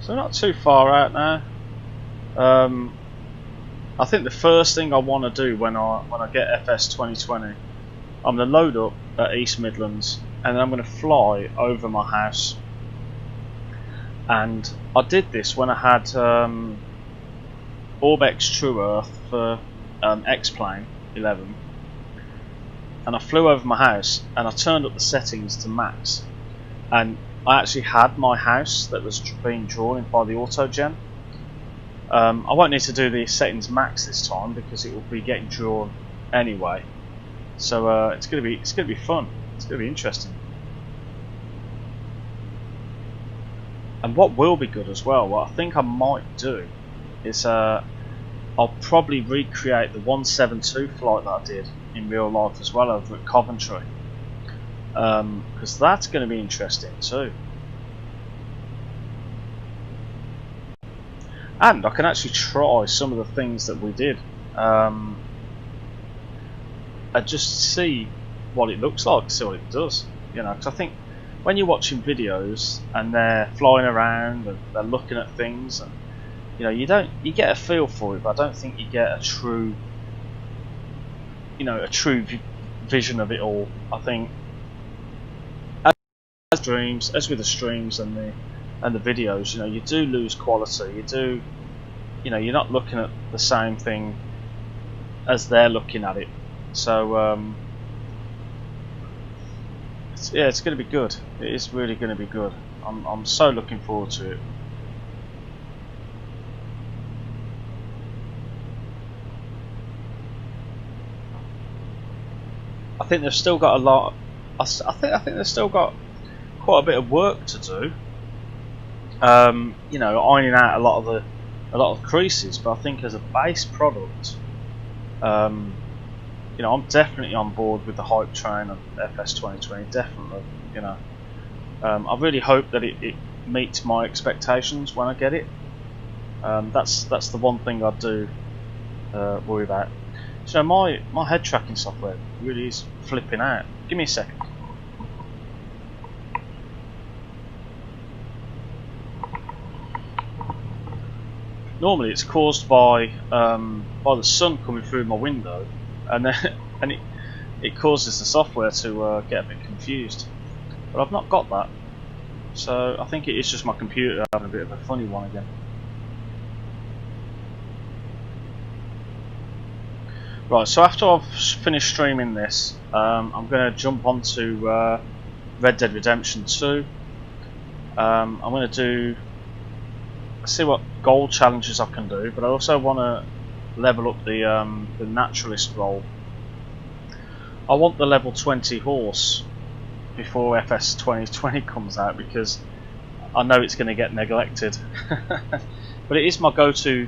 So not too far out now. I think the first thing I want to do when I get FS 2020, I'm going to load up at East Midlands and then I'm going to fly over my house. And I did this when I had Orbex True Earth for X-Plane 11, and I flew over my house and I turned up the settings to max, and I actually had my house that was being drawn in by the AutoGen. I won't need to do the settings max this time because it will be getting drawn anyway. So it's gonna be fun. It's gonna be interesting. And what will be good as well, what I think I might do is I'll probably recreate the 172 flight that I did in real life as well over at Coventry, because that's going to be interesting too. And I can actually try some of the things that we did and just see what it looks like, see what it does. You know, because I think when you're watching videos and they're flying around and they're looking at things, and you know, you get a feel for it, but I don't think you get a true, you know, vision of it all. I think as with the streams and the videos, you know, you do lose quality. You know, you're not looking at the same thing as they're looking at it. So yeah, it's going to be good. It is really going to be good. I'm so looking forward to it. I think they've still got a lot. I think they've still got quite a bit of work to do. You know, ironing out a lot of creases. But I think as a base product, you know, I'm definitely on board with the hype train of FS 2020. Definitely, you know. I really hope that it meets my expectations when I get it. That's the one thing I do worry about. So my head tracking software really is flipping out. Give me a second. Normally it's caused by the sun coming through my window, and it causes the software to get a bit confused. But I've not got that, so I think it is just my computer having a bit of a funny one again. Right, so after I've finished streaming this, I'm going to jump onto Red Dead Redemption 2. I'm going to see what goal challenges I can do, but I also want to level up the naturalist role. I want the level 20 horse before FS 2020 comes out, because I know it's going to get neglected. But it is my go-to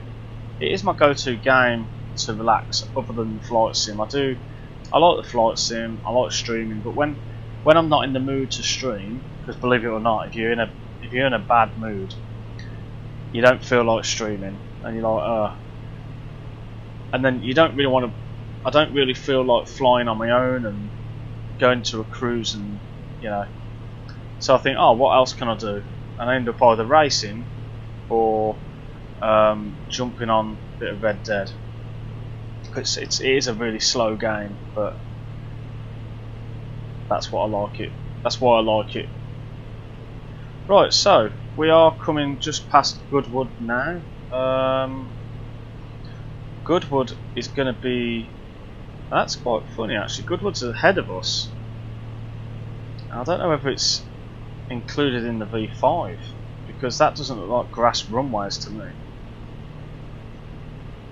game to relax, other than flight sim. I like the flight sim, I like streaming, but when I'm not in the mood to stream, because believe it or not, if you're in a bad mood, you don't feel like streaming, and you're like, and then you don't really want to. I don't really feel like flying on my own and going to a cruise, and you know. So I think, oh, what else can I do? And I end up either racing or jumping on a bit of Red Dead. It is a really slow game, but that's what I like it. That's why I like it. Right, so we are coming just past Goodwood now. Goodwood is going to be. That's quite funny actually. Goodwood's ahead of us. I don't know whether it's included in the V5, because that doesn't look like grass runways to me.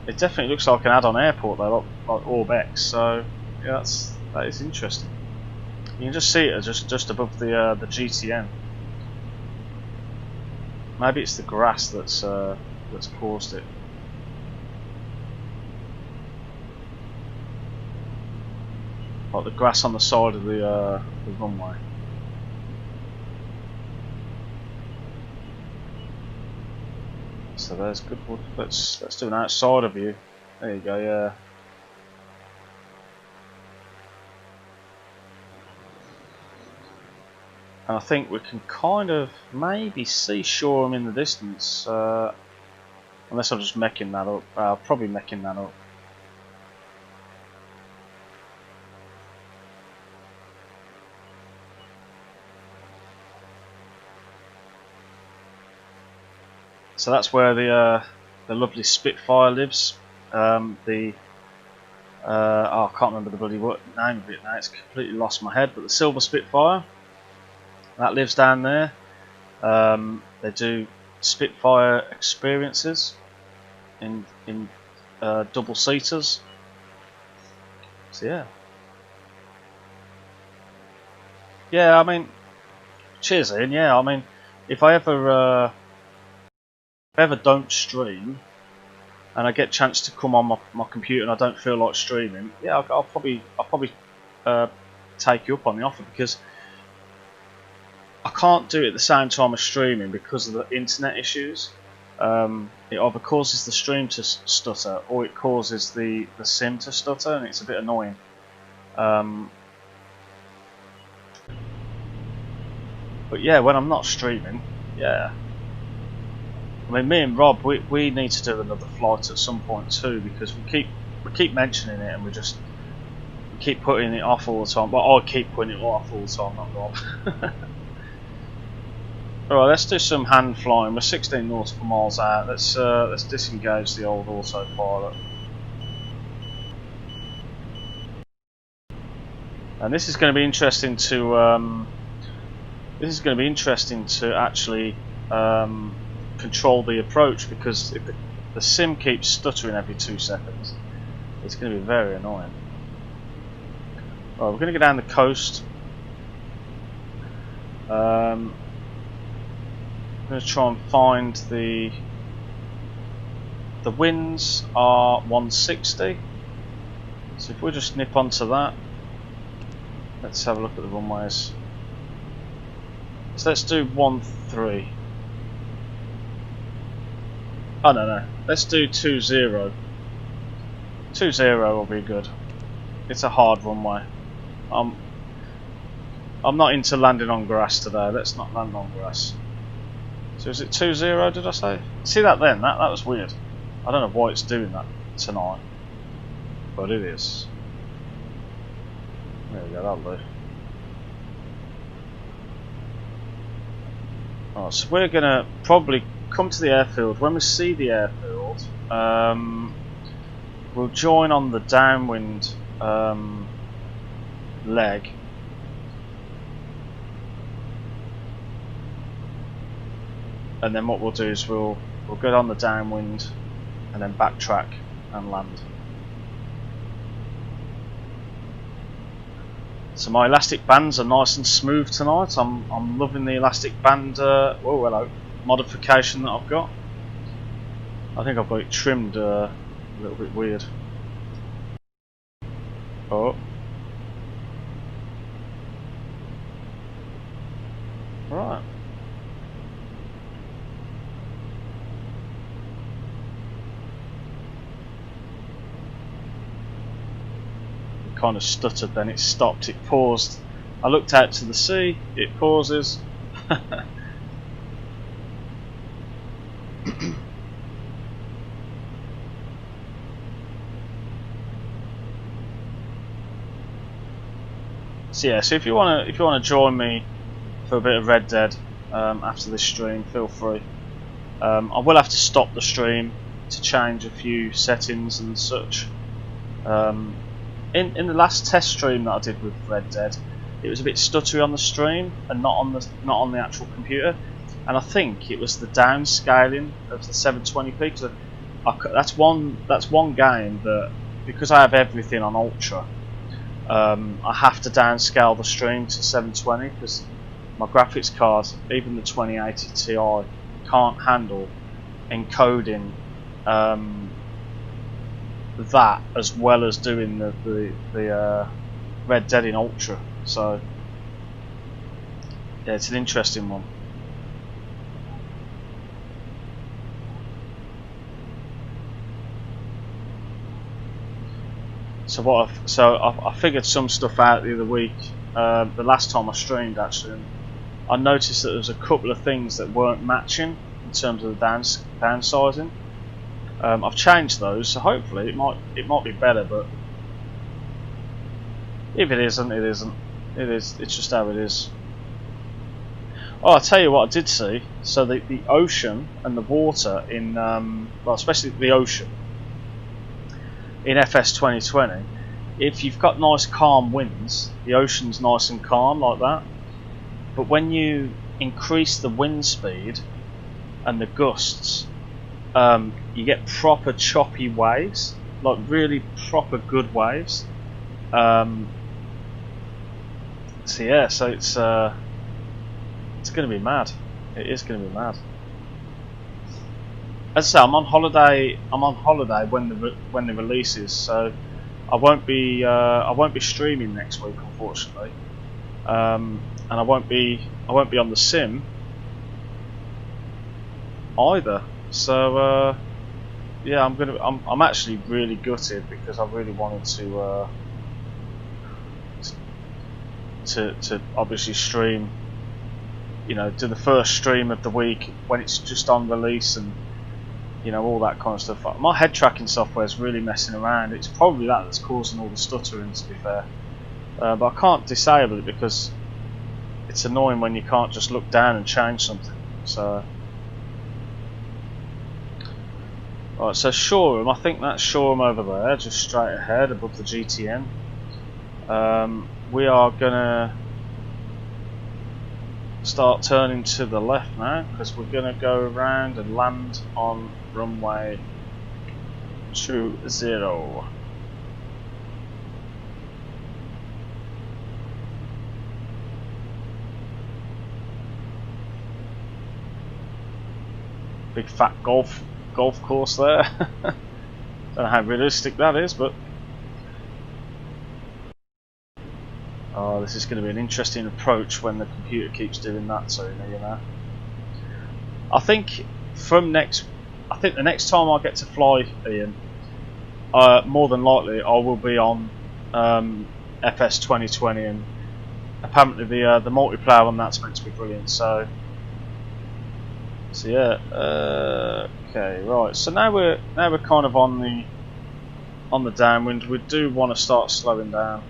It definitely looks like an add-on airport though, like Orb X. So yeah, that is interesting. You can just see it just above the GTN. Maybe it's the grass that's caused it. Like the grass on the side of the runway. So there's good wood. Let's do an outsider view. There you go. Yeah. And I think we can kind of maybe see Shoreham in the distance, unless I'm just mecking that up. Probably mecking that up. So that's where the lovely Spitfire lives. I can't remember the bloody name of it now. It's completely lost my head. But the Silver Spitfire, that lives down there. They do Spitfire experiences in double seaters. So yeah. Yeah, I mean, cheers, Ian. Yeah, I mean, if I ever don't stream and I get a chance to come on my computer and I don't feel like streaming, yeah, I'll probably take you up on the offer, because I can't do it at the same time as streaming because of the internet issues. It either causes the stream to stutter or it causes the sim to stutter, and it's a bit annoying. But yeah, when I'm not streaming, yeah. I mean, me and Rob, we need to do another flight at some point too, because we keep mentioning it and we keep putting it off all the time. Well, I keep putting it off all the time, not Rob. Alright, let's do some hand flying. We're 16 nautical miles out. Let's disengage the old autopilot. And this is going to be interesting to actually control the approach, because if the sim keeps stuttering every 2 seconds, it's going to be very annoying. Right, we're going to go down the coast. I'm going to try and find the winds are 160. So if we just nip onto that, let's have a look at the runways. So let's do 13. Oh no, let's do 20. 20 will be good. It's a hard runway. I'm not into landing on grass today. Let's not land on grass. So is it 20? Did I say? See that then? That was weird. I don't know why it's doing that tonight, but it is. There we go. That'll do. Alright, so we're gonna probably come to the airfield. When we see the airfield, we'll join on the downwind leg. And then what we'll do is we'll go down the downwind and then backtrack and land. So my elastic bands are nice and smooth tonight. I'm loving the elastic band modification that I've got. I think I've got it trimmed a little bit weird. Oh. Right. Kind of stuttered, then it stopped, it paused. I looked out to the sea, it pauses. So yeah, so if you want to join me for a bit of Red Dead after this stream, feel free. I will have to stop the stream to change a few settings and such. In the last test stream that I did with Red Dead, it was a bit stuttery on the stream and not on the actual computer, and I think it was the downscaling of the 720p. Because that's one game that, because I have everything on ultra, I have to downscale the stream to 720 because my graphics card, even the 2080 Ti, can't handle encoding that as well as doing the Red Dead in ultra. So yeah, it's an interesting one. So I figured some stuff out the other week, the last time I streamed actually, and I noticed that there was a couple of things that weren't matching in terms of the downsizing. I've changed those, so hopefully it might be better, but if it isn't, it isn't. It's just how it is. Oh, I'll tell you what I did see. So the ocean and the water in, well, especially the ocean in FS 2020, if you've got nice calm winds, the ocean's nice and calm like that. But when you increase the wind speed and the gusts, you get proper choppy waves, like really proper good waves. So yeah, so it's going to be mad. It is going to be mad. As I say, I'm on holiday. When the release is, so I won't be streaming next week, unfortunately, and I won't be on the sim either. So yeah, I'm actually really gutted because I really wanted to obviously stream, you know, do the first stream of the week when it's just on release and, you know, all that kind of stuff. My head tracking software is really messing around. It's probably that's causing all the stuttering, to be fair. But I can't disable it because it's annoying when you can't just look down and change something. So, right, so Shoreham, I think that's Shoreham over there, just straight ahead above the GTN. We are gonna start turning to the left now because we're gonna go around and land on runway 20. Big fat golf course there. Don't know how realistic that is, but oh, this is going to be an interesting approach when the computer keeps doing that. So you know, I think the next time I get to fly, Ian, more than likely I will be on FS 2020, and apparently the multiplayer on that's meant to be brilliant. So yeah, okay, right. So now we're kind of on the downwind. We do want to start slowing down.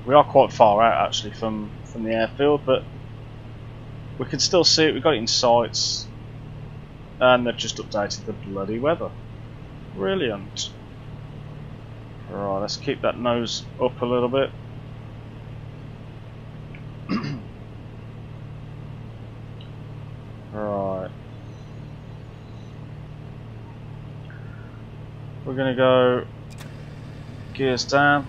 We are quite far out actually from the airfield, but we can still see it. We've got it in sights, and they've just updated the bloody weather. Brilliant. Right, let's keep that nose up a little bit. Right. We're gonna go gears down.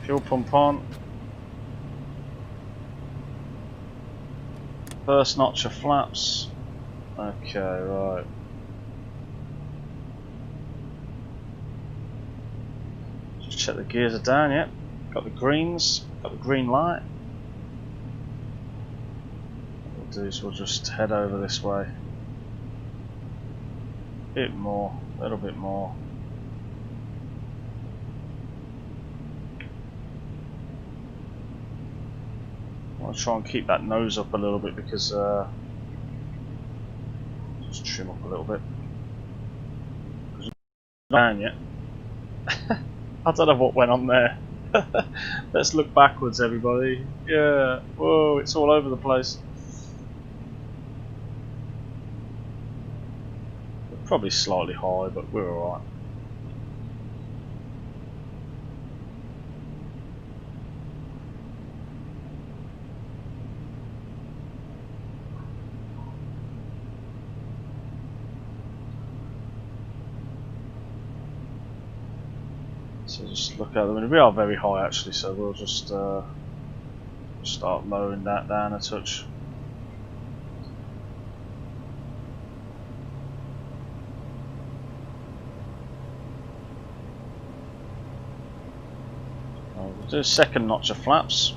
Fuel pump on. First notch of flaps. Okay, right. Just check the gears are down, yep. Got the greens, got the green light. What we'll do is we'll just head over this way. A little bit more. I'll try and keep that nose up a little bit because just trim up a little bit. It's not down yet. I don't know what went on there. Let's look backwards, everybody. Yeah. Whoa! It's all over the place. We're probably slightly high, but we're all right. So just look out the window. We are very high actually, so we'll just start lowering that down a touch. We'll do a second notch of flaps.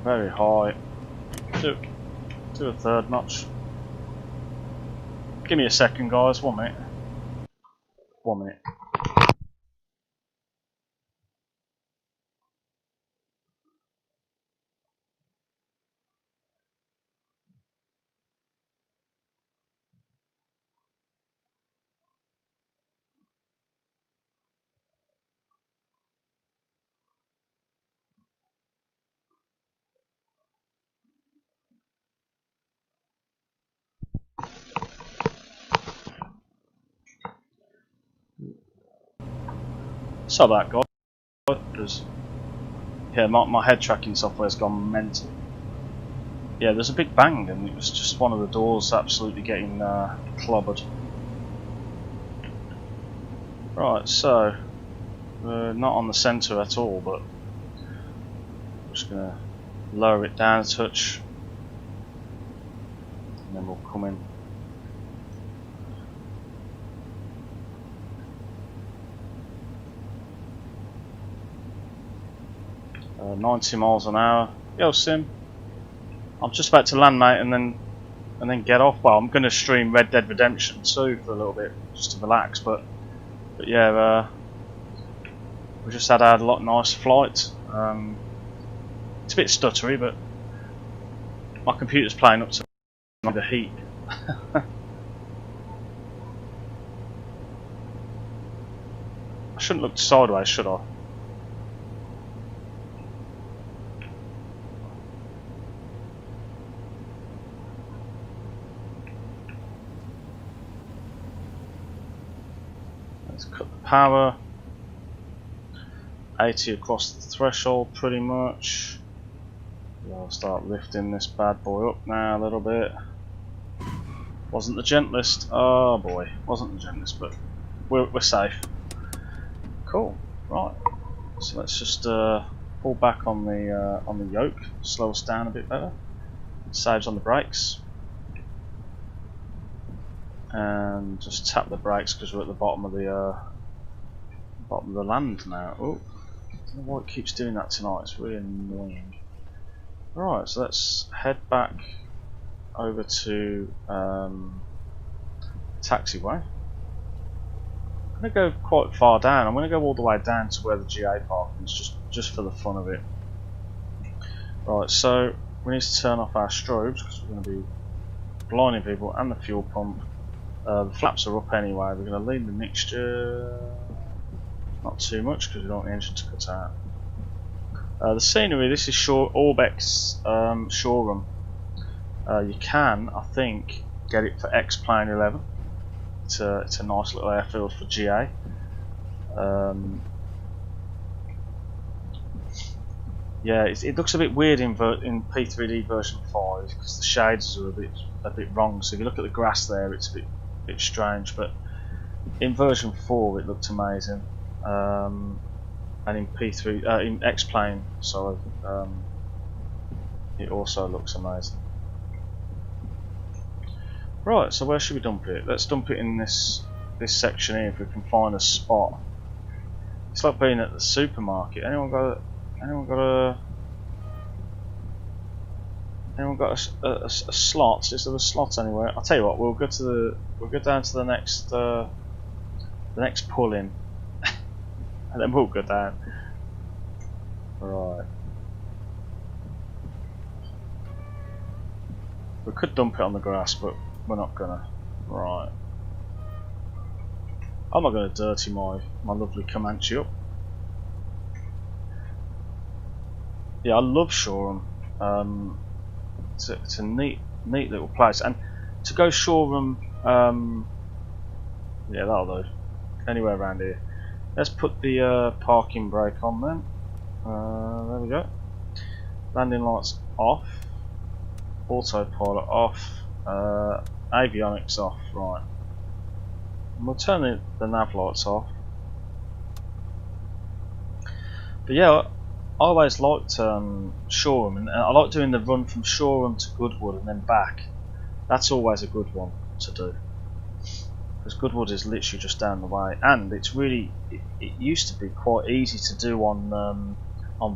Very high. Do a third notch. Give me a second, guys. 1 minute. 1 minute. So that guy, because yeah, my head tracking software's gone mental. Yeah, there's a big bang, and it was just one of the doors absolutely getting clobbered. Right, so we're not on the centre at all, but I'm just gonna lower it down a touch, and then we'll come in. Uh, 90 miles an hour. Yo, Sim. I'm just about to land, mate, and then get off. Well, I'm going to stream Red Dead Redemption 2 for a little bit, just to relax. But yeah, we just had a nice flight. It's a bit stuttery, but my computer's playing up to the heat. I shouldn't look sideways, should I? Let's cut the power. 80 across the threshold, pretty much. I'll start lifting this bad boy up now a little bit. Wasn't the gentlest. Oh boy, wasn't the gentlest, but we're safe. Cool. Right. So let's just pull back on the yoke, slow us down a bit better. Saves on the brakes, and just tap the brakes because we're at the bottom of the land now. Oh, I don't know why it keeps doing that tonight. It's really annoying. Right, so let's head back over to taxiway. I'm going to go quite far down. I'm going to go all the way down to where the GA parking is, just for the fun of it. Right, so we need to turn off our strobes because we're going to be blinding people, and the fuel pump. The flaps are up anyway. We're going to lean the mixture, not too much because we don't want the engine to cut out. The scenery, this is Orbeck's Shoreham. You can, I think, get it for X-Plane 11. It's a nice little airfield for GA. Yeah, it looks a bit weird in P3D version 5 because the shades are a bit wrong. So if you look at the grass there, it's a bit strange. But in version 4, it looked amazing. And in X-Plane, sorry, it also looks amazing. Right, so where should we dump it? Let's dump it in this section here if we can find a spot. It's like being at the supermarket. Anyone got a slot? Is there a slot anywhere? I'll tell you what. We'll go down to the next pull in, and then we'll go down. Right. We could dump it on the grass, but we're not gonna. Right. I'm not gonna dirty my lovely Comanche up. Yeah, I love Shoreham. It's a neat little place, and to go Shoreham, yeah, that'll do. Anywhere around here. Let's put the parking brake on then. There we go. landing lights off, autopilot off, avionics off, right. And we'll turn the nav lights off. But yeah, I always liked Shoreham, and I like doing the run from Shoreham to Goodwood and then back. That's always a good one to do, because Goodwood is literally just down the way, and it's really it used to be quite easy to do on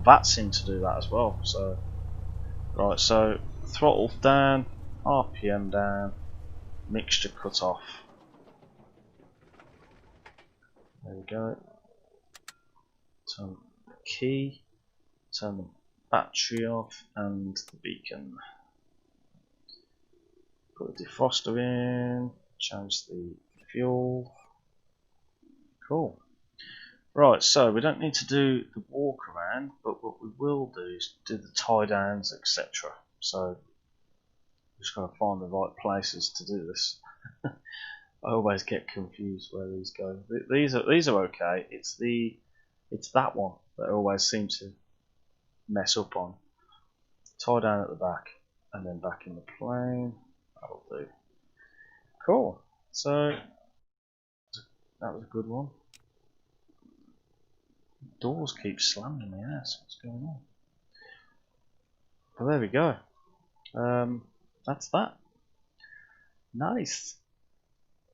VATSIM to do that as well. So right, so throttle down, RPM down, mixture cut off. There we go. Turn the key, turn the battery off, and the beacon. Put the defroster in, change the fuel. Cool. Right, so we don't need to do the walk around, but what we will do is do the tie downs, etc. So just got to find the right places to do this. I always get confused where these go. These are okay. It's that one that I always seem to mess up on. Tie down at the back and then back in the plane. That'll do. Cool. So that was a good one. Doors keep slamming my ass. What's going on? But there we go. That's that. Nice.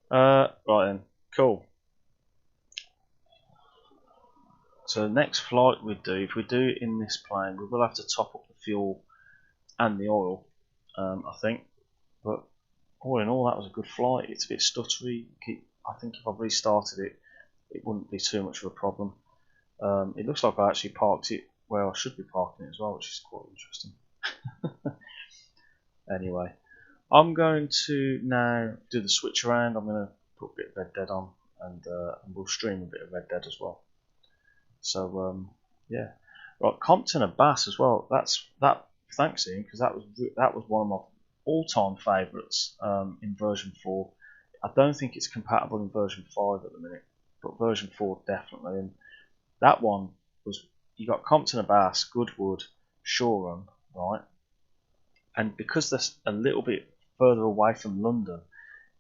Right then. Cool. So the next flight we do, if we do it in this plane, we will have to top up the fuel and the oil, I think. But all in all, that was a good flight. It's a bit stuttery. I think if I restarted it, it wouldn't be too much of a problem. It looks like I actually parked it where I should be parking it as well, which is quite interesting. Anyway, I'm going to now do the switch around. I'm going to put a bit of Red Dead on, and we'll stream a bit of Red Dead as well. So yeah, right, Compton and Bass as well. That. Thanks, Ian, because that was one of my all-time favourites in version 4. I don't think it's compatible in version 5 at the minute, but version 4 definitely. And that one was, you got Compton and Bass, Goodwood, Shoreham, right? And because they're a little bit further away from London,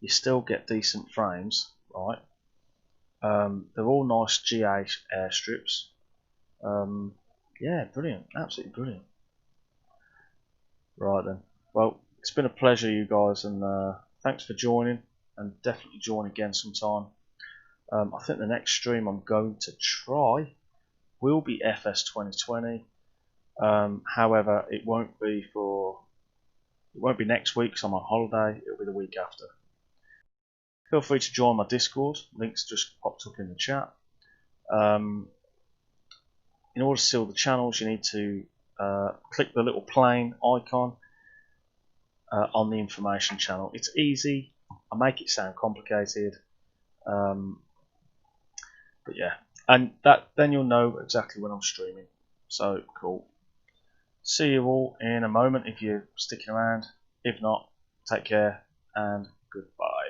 you still get decent frames, right? They're all nice GA airstrips. Yeah, brilliant, absolutely brilliant. Right then, well, it's been a pleasure, you guys, and thanks for joining, and definitely join again sometime. I think the next stream I'm going to try will be FS 2020. However, it won't be next week because I'm on holiday. It'll be the week after. Feel free to join my Discord. Links just popped up in the chat. In order to see all the channels, you need to click the little plane icon on the information channel. It's easy. I make it sound complicated, but yeah, and then you'll know exactly when I'm streaming. So cool. See you all in a moment if you're sticking around. If not, take care and goodbye.